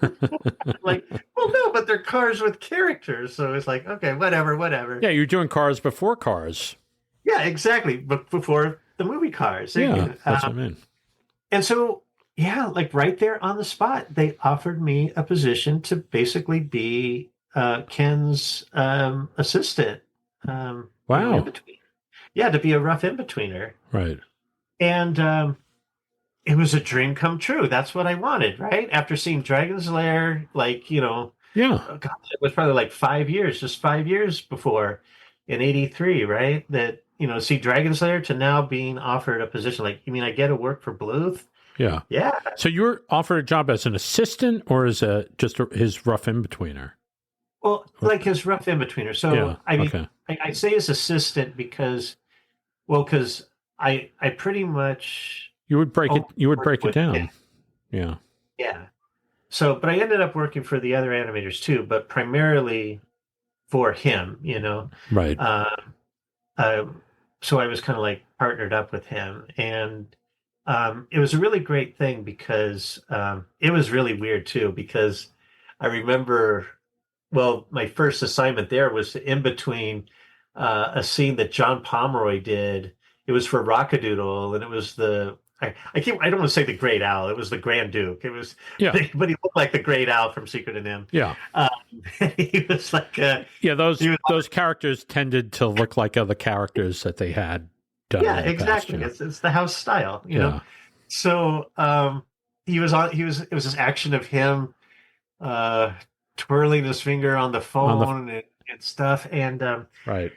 like, well, no, but they're cars with characters. So it's like, okay, whatever. Yeah, you're doing cars before cars. Yeah, exactly. But before the movie Cars. Yeah, that's what I mean. And so, yeah, like right there on the spot, they offered me a position to basically be Ken's assistant. Wow. In-between. Yeah, to be a rough in-betweener. Right. And it was a dream come true. That's what I wanted, right? After seeing Dragon's Lair, like, Yeah. gosh, it was probably like 5 years, just 5 years before in 83, right? That, see Dragon's Lair to now being offered a position like, you mean I get to work for Bluth? Yeah. Yeah. So you were offered a job as an assistant or as his rough in-betweener? Well, like his rough in-betweener. So, Yeah, I mean, okay. I say his assistant because I pretty much You would break it with down. him. Yeah. Yeah. So, but I ended up working for the other animators too, but primarily for him, Right. So I was kind of like partnered up with him, and it was a really great thing because it was really weird too, because I remember, well, my first assignment there was in between a scene that John Pomeroy did. It was for Rockadoodle, and it was I don't want to say the Great Owl. It was the Grand Duke. It was, Yeah. but he looked like the Great Owl from Secret of Nim. Yeah. He was like, those characters tended to look like other characters that they had done. yeah, in the exactly. Past, It's the house style, Yeah. So it was this action of him twirling his finger on the phone and stuff, and Right.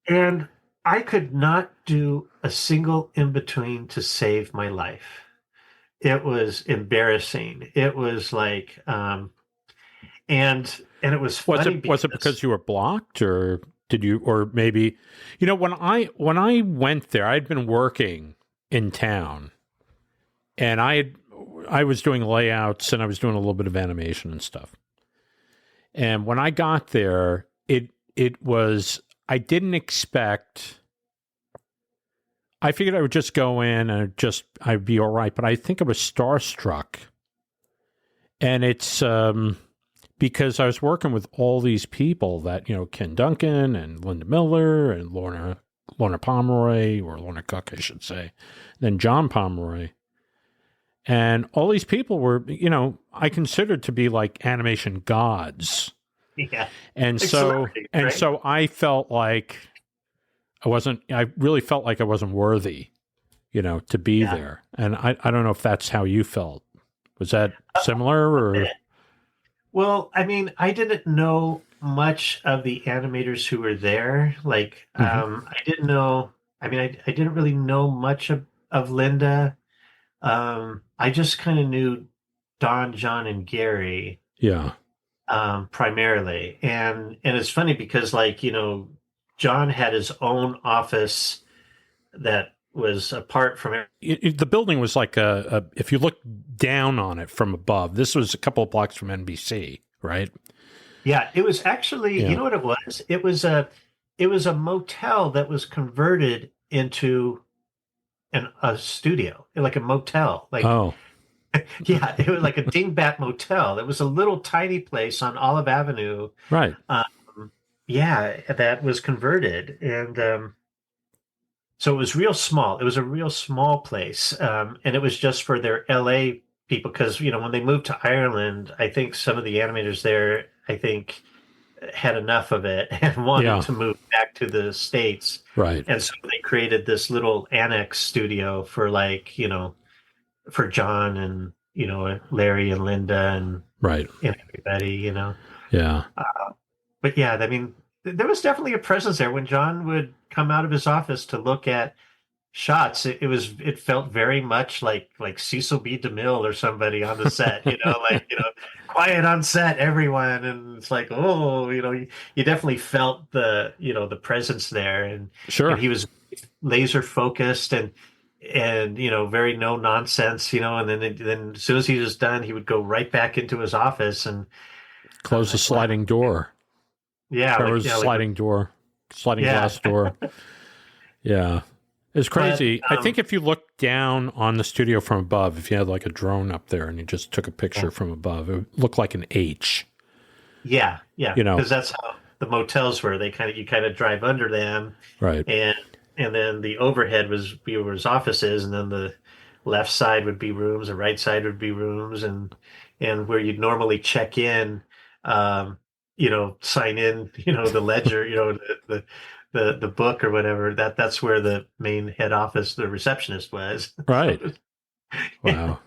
and I could not do a single in between to save my life. It was embarrassing. It was like, and it was funny. Was it because you were blocked, or did you, or maybe, when I went there, I'd been working in town, and I was doing layouts and I was doing a little bit of animation and stuff. And when I got there, it was, I didn't expect. I figured I would just go in and I'd be all right, but I think I was starstruck. And it's because I was working with all these people that, Ken Duncan and Linda Miller and Lorna Pomeroy, or Lorna Cook, I should say, then John Pomeroy. And all these people were, I considered to be like animation gods. Yeah. And so I felt like I really felt like I wasn't worthy, to be there. And I don't know if that's how you felt. Was that similar, or? Well, I mean, I didn't know much of the animators who were there. Like, I didn't know, I mean, I didn't really know much of Linda. I just kind of knew Don, John, and Gary. Yeah. Primarily. And it's funny because, like, John had his own office that was apart from it. The building was like if you look down on it from above, this was a couple of blocks from NBC, right? Yeah, it was actually, you know what it was? It was a motel that was converted into a studio, like a motel. Like, oh, yeah, it was like a dingbat motel. It was a little tiny place on Olive Avenue. right. Yeah, that was converted, and So it was real small. It was a real small place, and it was just for their LA people because when they moved to Ireland, I think some of the animators there, I think, had enough of it and wanted to move back to the States. Right. And so they created this little annex studio for for John and Larry and Linda and right and everybody. Yeah. But yeah, I mean, there was definitely a presence there when John would come out of his office to look at shots. It felt very much like Cecil B. DeMille or somebody on the set, quiet on set, everyone, and it's like, oh, you definitely felt the presence there, and Sure. and he was laser focused and very no nonsense, and then as soon as he was done, he would go right back into his office and close the sliding door. Yeah, sliding glass door. Yeah. It's crazy. But, I think if you look down on the studio from above, if you had like a drone up there and you just took a picture from above, it would look like an H. Yeah, because that's how the motels were. You kind of drive under them, right? And then the overhead was viewers' offices, and then the left side would be rooms, the right side would be rooms, and where you'd normally check in, sign in, the ledger, the book or whatever, that's where the main head office, the receptionist was. Right. Wow.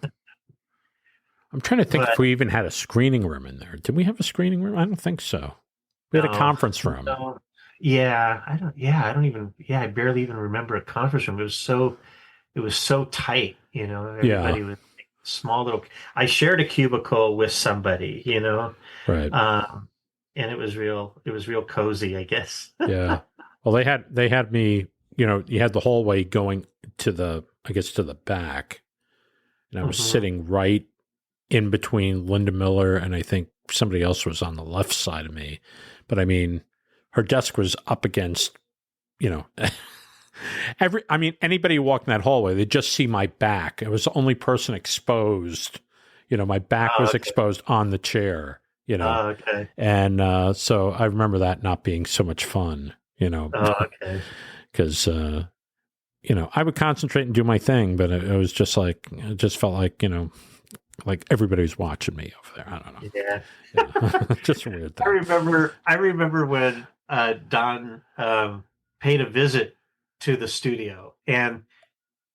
I'm trying to think if we even had a screening room in there. Did we have a screening room? I don't think so. We had a conference room. No. I barely even remember a conference room. It was so tight, everybody was small little. I shared a cubicle with somebody, Right. And it was real cozy, I guess. Yeah. Well, they had me, you had the hallway going to the back, and I was sitting right in between Linda Miller and I think somebody else was on the left side of me. But I mean, her desk was up against, anybody who walked in that hallway, they just see my back. It was the only person exposed. My back was exposed on the chair, okay. And so I remember that not being so much fun. Okay. Because, I would concentrate and do my thing, but it was just like, it just felt like, like everybody was watching me over there. I don't know. Yeah. Just a weird thing. I remember when Don paid a visit to the studio and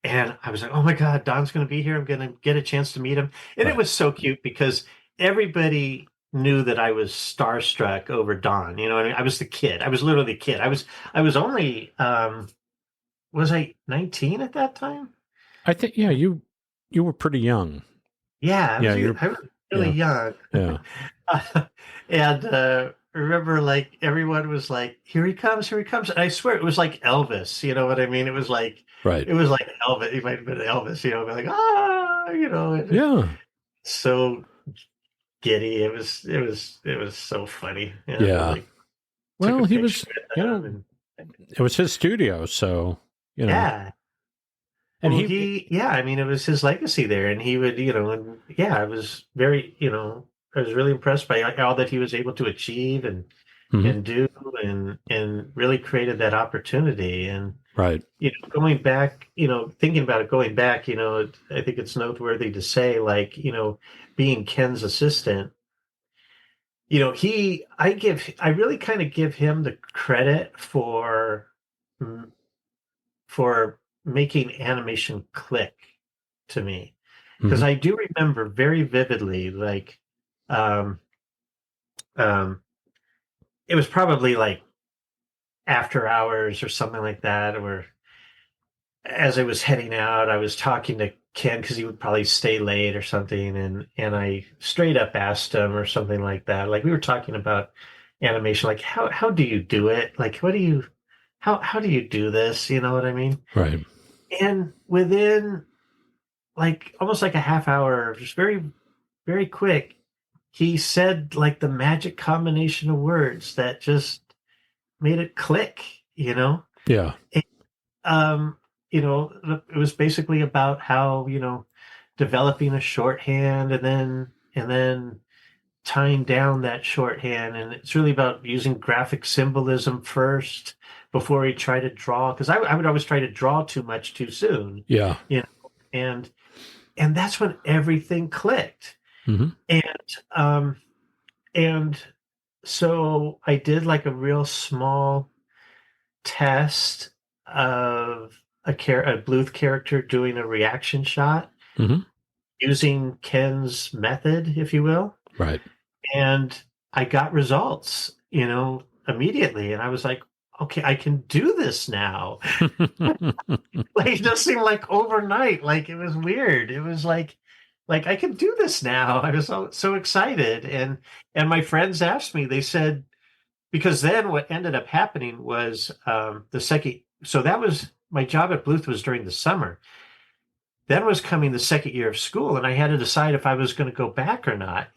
I was like, oh my God, Don's going to be here. I'm going to get a chance to meet him. And It was so cute because everybody knew that I was starstruck over Don. I was the kid. I was literally the kid. I was only, was I 19 at that time? I think, yeah, you were pretty young. Yeah. I was really young. Yeah. And remember, like, everyone was like, here he comes. And I swear it was like Elvis. You know what I mean? It was like, right. It was like Elvis. He might have been Elvis, like, Yeah. So giddy. It was so funny. Yeah. Like, well, he was, it was his studio. So, Yeah. And well, it was his legacy there, and he would, I was very, I was really impressed by all that he was able to achieve and do, and really created that opportunity. And right, going back, thinking about it, going back, I think it's noteworthy to say, like, being Ken's assistant, I really kind of give him the credit for making animation click to me, because I do remember very vividly, like, it was probably like after hours or something like that, or as I was heading out, I was talking to Ken because he would probably stay late or something, and I straight up asked him or something like that. Like, we were talking about animation, like, how do you do it? Like, how do you do this? You know what I mean? Right. And within like almost like a half hour, just very, very quick, he said like the magic combination of words that just made it click, Yeah. And, it was basically about how, developing a shorthand and then tying down that shorthand. And it's really about using graphic symbolism first before he tried to draw, because I would always try to draw too much too soon, Yeah. and that's when everything clicked. Mm-hmm. And so I did like a real small test of a Bluth character doing a reaction shot Mm-hmm. using Ken's method, if you will. Right. And I got results, immediately. And I was like, okay, I can do this now. Like, it just seemed like overnight. Like, it was weird. It was like I can do this now. I was so excited. And my friends asked me, they said, because then what ended up happening was the second. So that was my job at Bluth was during the summer. Then was coming the second year of school, and I had to decide if I was going to go back or not,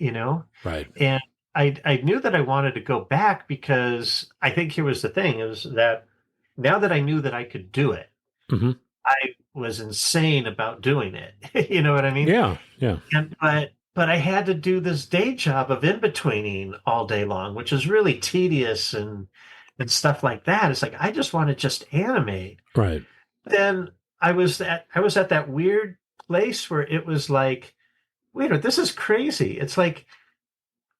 Right. And I knew that I wanted to go back because I think here was the thing is that now that I knew that I could do it, Mm-hmm. I was insane about doing it. You know what I mean? Yeah. Yeah. But I had to do this day job of in-betweening all day long, which is really tedious and stuff like that. It's like I just want to just animate. Right. Then I was at that weird place where it was like, wait a minute, this is crazy. It's like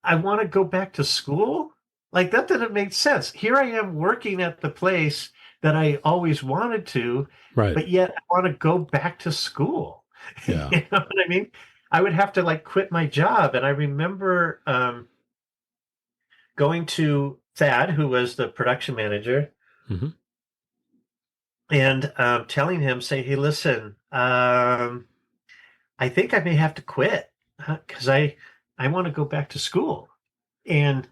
I want to go back to school. Like that didn't make sense. Here I am working at the place that I always wanted to, Right. but yet I want to go back to school. Yeah. You know what I mean? I would have to like quit my job. And I remember going to Thad, who was the production manager, Mm-hmm. and telling him, say, hey, listen, I think I may have to quit because I want to go back to school. And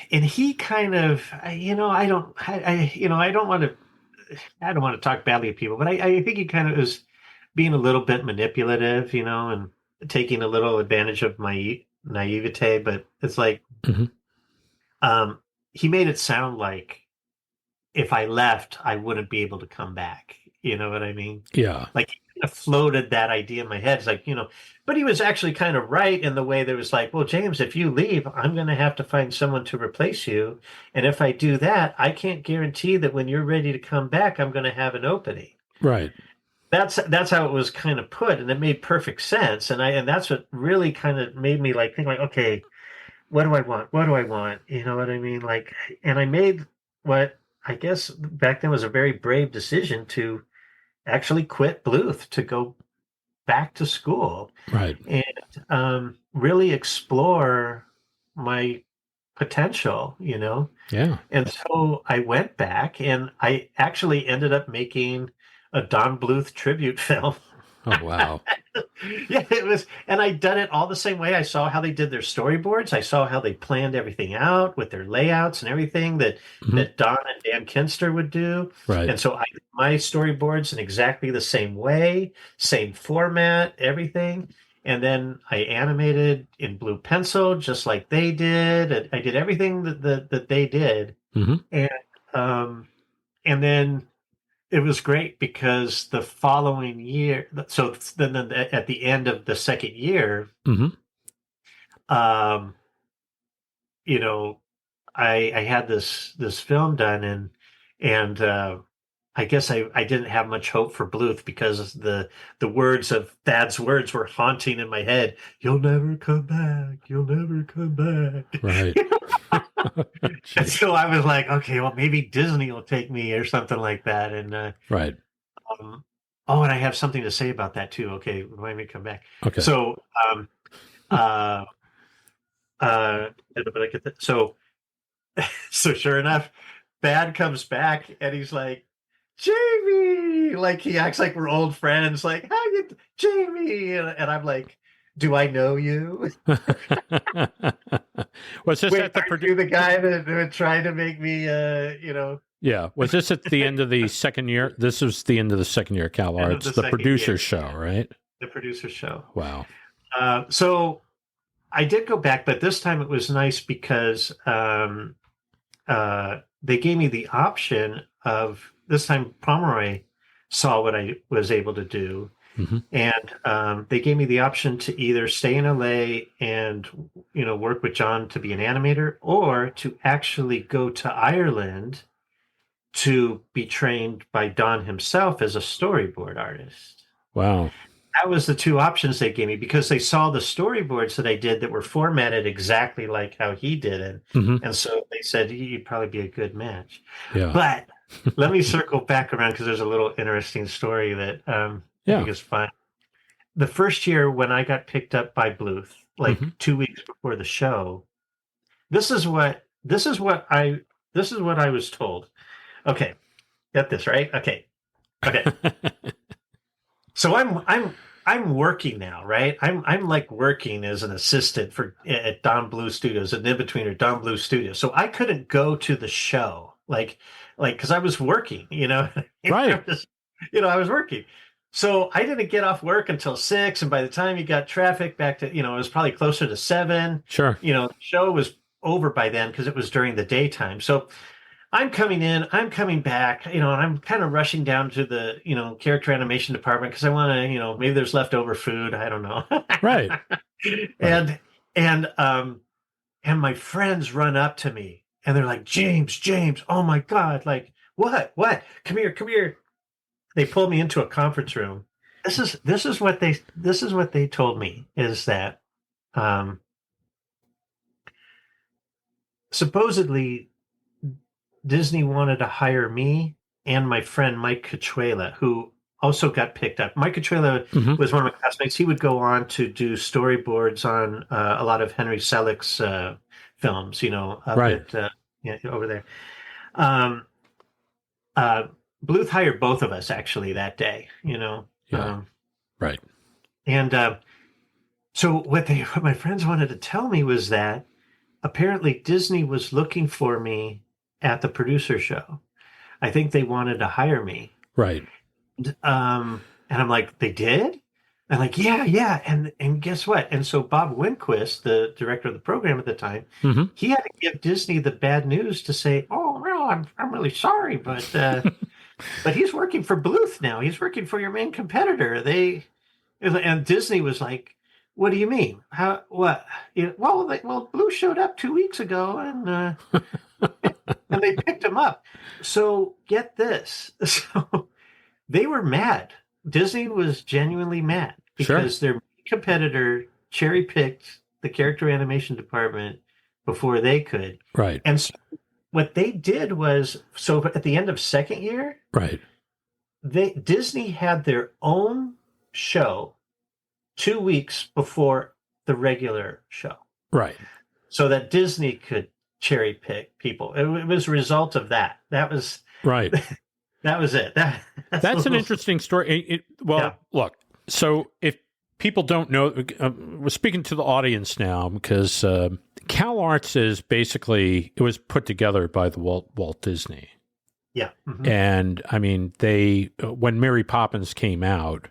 he kind of, I don't want to talk badly of people, but I think he kind of was being a little bit manipulative, and taking a little advantage of my naivete. But it's like, Mm-hmm. He made it sound like if I left, I wouldn't be able to come back. You know what I mean? Yeah. Like he kind of floated that idea in my head. It's like, but he was actually kind of right in the way that it was like, well, James, if you leave, I'm going to have to find someone to replace you. And if I do that, I can't guarantee that when you're ready to come back, I'm going to have an opening. Right. That's how it was kind of put. And it made perfect sense. And that's what really kind of made me like, think like, okay, what do I want? What do I want? You know what I mean? Like, and I made what I guess back then was a very brave decision to actually quit Bluth to go back to school. Right. And really explore my potential, Yeah. And so I went back and I actually ended up making a Don Bluth tribute film. Oh, wow. Yeah, it was, and I'd done it all the same way. I saw how they did their storyboards. I saw how they planned everything out with their layouts and everything that Don and Dan Kinster would do. Right. And so I did my storyboards in exactly the same way, same format, everything. And then I animated in blue pencil, just like they did. And I did everything that they did. Mm-hmm. And then it was great because the following year, so then at the end of the second year, Mm-hmm. I had this film done, and I guess I didn't have much hope for Bluth because the words of Thad's words were haunting in my head. You'll never come back. You'll never come back. Right. And so I was like, okay, well, maybe Disney will take me or something like that. And Right. and I have something to say about that too. Okay, remind me to come back. Okay. So, so sure enough, Thad comes back and he's like, Jamie, like he acts like we're old friends, like, how you, Jamie? And I'm like, do I know you? Was this Wait, at the are you the guy that tried to make me, Yeah. Was this at the end of the second year? This was the end of the second year, CalArts, the producer show, right? The producer show. Wow. So I did go back, but this time it was nice because they gave me the option of, this time Pomeroy saw what I was able to do. Mm-hmm. And they gave me the option to either stay in LA and, work with John to be an animator, or to actually go to Ireland to be trained by Don himself as a storyboard artist. Wow. That was the two options they gave me because they saw the storyboards that I did that were formatted exactly like how he did it. And so they said, you'd probably be a good match. Yeah. But let me circle back around because there's a little interesting story that I think is fun. The first year when I got picked up by Bluth, like 2 weeks before the show, this is what I was told. Okay, get this right. Okay. So I'm working now, right? I'm like working as an assistant at Don Bluth Studios, an in-betweener, Don Bluth Studios. So I couldn't go to the show, like because I was working, Right. I was working. So I didn't get off work until 6, and by the time you got traffic back to, it was probably closer to 7. Sure. The show was over by then because it was during the daytime. So I'm coming in, I'm coming back, and I'm kind of rushing down to the, character animation department because I want to, maybe there's leftover food. I don't know. Right. And my friends run up to me and they're like, James, oh my God, like, what? Come here. They pulled me into a conference room. This is what they told me is that, supposedly Disney wanted to hire me and my friend Mike Cachuela, who also got picked up. Mike Cachuela was one of my classmates. He would go on to do storyboards on a lot of Henry Selick's films, over there. Bluth hired both of us actually that day, Right. And so what my friends wanted to tell me was that apparently Disney was looking for me at the producer show. I think they wanted to hire me. Right. And I'm like, they did? I'm like, yeah. And guess what? And so Bob Winquist, the director of the program at the time, he had to give Disney the bad news to say, oh, well, I'm really sorry, but but he's working for Bluth now. He's working for your main competitor. And Disney was like, what do you mean? How? What? Well, Bluth showed up 2 weeks ago, and and they picked him up. So get this. So they were mad. Disney was genuinely mad because their competitor cherry-picked the character animation department before they could. Right. And so what they did was, so at the end of second year, right, Disney had their own show 2 weeks before the regular show. Right. So that Disney could cherry pick people. It was a result of that. That was right. That was it. That's an interesting story. Look, so if people don't know, we're speaking to the audience now because CalArts is basically, it was put together by the Walt Disney. Yeah. And I mean, when Mary Poppins came out,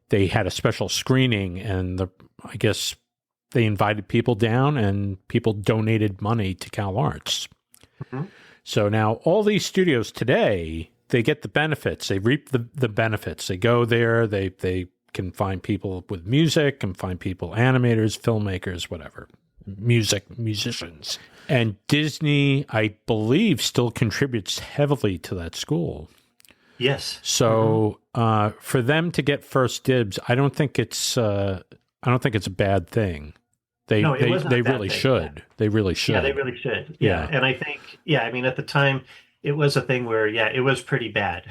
they had a special screening, and I guess they invited people down, and people donated money to CalArts. So now all these studios today, they get the benefits. They reap the benefits. They go there. They can find people with music, can find people, animators, filmmakers, whatever, musicians. And Disney, I believe, still contributes heavily to that school. Yes. So for them to get first dibs, I don't think it's a bad thing. They really should. They really should. Yeah, they really should. Yeah. And I think, I mean, at the time, it was a thing where, it was pretty bad.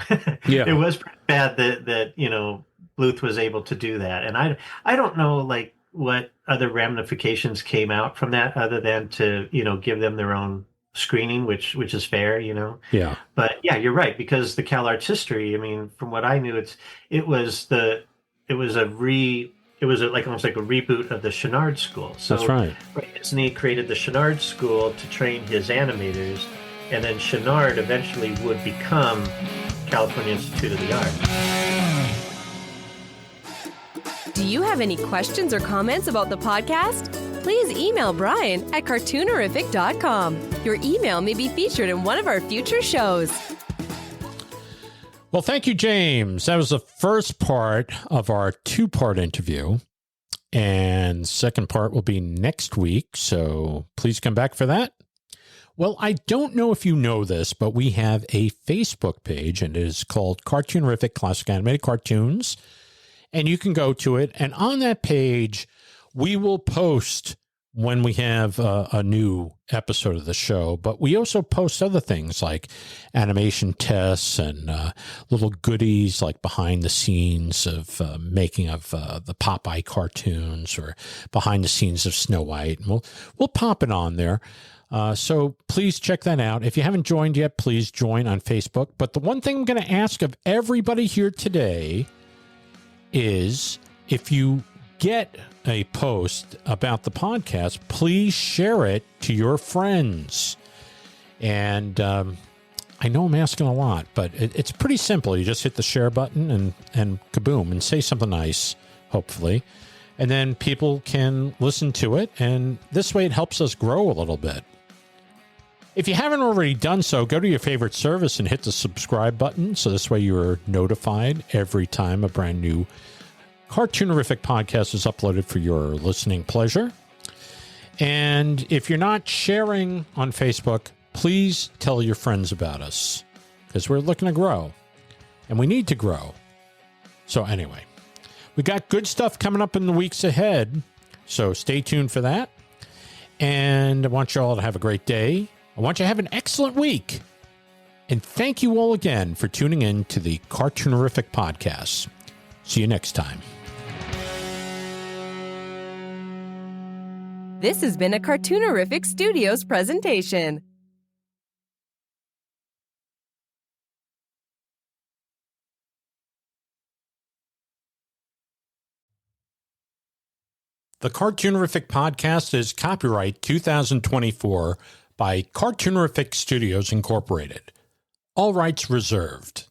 It was pretty bad that Bluth was able to do that. And I don't know, like, what other ramifications came out from that other than to, give them their own screening, which is fair, Yeah. But you're right, because the CalArts history, I mean, from what I knew, it was almost like a reboot of the Chenard School. So that's right. Disney created the Chenard School to train his animators, and then Chenard eventually would become California Institute of the Arts. Do you have any questions or comments about the podcast? Please email Brian at cartoonerific.com. Your email may be featured in one of our future shows. Well, thank you, James. That was the first part of our two-part interview. And second part will be next week, so please come back for that. Well, I don't know if you know this, but we have a Facebook page, and it is called Cartoonerific Classic Animated Cartoons. And you can go to it. And on that page, we will post when we have a new episode of the show. But we also post other things like animation tests and little goodies like behind the scenes of making of the Popeye cartoons or behind the scenes of Snow White. And we'll pop it on there. So please check that out. If you haven't joined yet, please join on Facebook. But the one thing I'm going to ask of everybody here today is if you get a post about the podcast, please share it to your friends. And I know I'm asking a lot, but it's pretty simple. You just hit the share button and kaboom, and say something nice, hopefully. And then people can listen to it, and this way it helps us grow a little bit. If you haven't already done so, go to your favorite service and hit the subscribe button, so this way you're notified every time a brand new Cartoonerific podcast is uploaded for your listening pleasure. And if you're not sharing on Facebook, please tell your friends about us, because we're looking to grow, and we need to grow. So anyway, we got good stuff coming up in the weeks ahead, so stay tuned for that. And I want you all to have a great day. I want you to have an excellent week. And thank you all again for tuning in to the Cartoonerific podcast. See you next time. This has been a Cartoonerific Studios presentation. The Cartoonerific podcast is copyright 2024 by Cartoonerific Studios Incorporated. All rights reserved.